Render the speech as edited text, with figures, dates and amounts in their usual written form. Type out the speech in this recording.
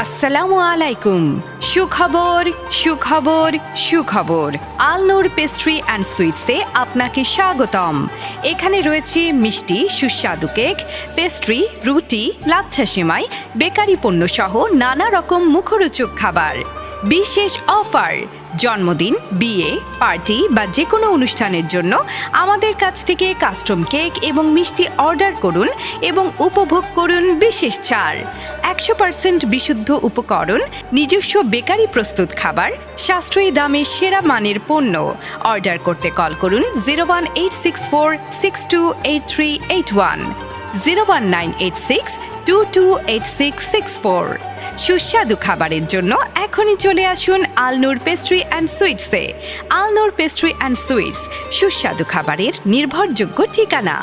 আসসালামু আলাইকুম। সুখবর সুখবর সুখবর। আলনুর পেস্ট্রি অ্যান্ড সুইটসে আপনাকে স্বাগতম। এখানে রয়েছে মিষ্টি সুস্বাদু কেক, পেস্ট্রি, রুটি, লাচ্ছা সেমাই, বেকারি পণ্য সহ নানা রকম মুখরোচক খাবার। বিশেষ অফার, জন্মদিন, বিয়ে, পার্টি বা যে কোনো অনুষ্ঠানের জন্য আমাদের কাছ থেকে কাস্টম কেক এবং মিষ্টি অর্ডার করুন এবং উপভোগ করুন বিশেষ ছাড়। 100% বিশুদ্ধ উপকরণ, নিজস্ব বেকারি প্রস্তুত খাবার, সাশ্রয়ী দামে সেরা মানের পণ্য। অর্ডার করতে কল করুন 01864628381, 01986228664। সুস্বাদু খাবারের জন্য এখনই চলে আসুন আলনুর পেস্ট্রি অ্যান্ড সুইটসে। আলনুর পেস্ট্রি অ্যান্ড সুইটস, সুস্বাদু খাবারের নির্ভরযোগ্য ঠিকানা।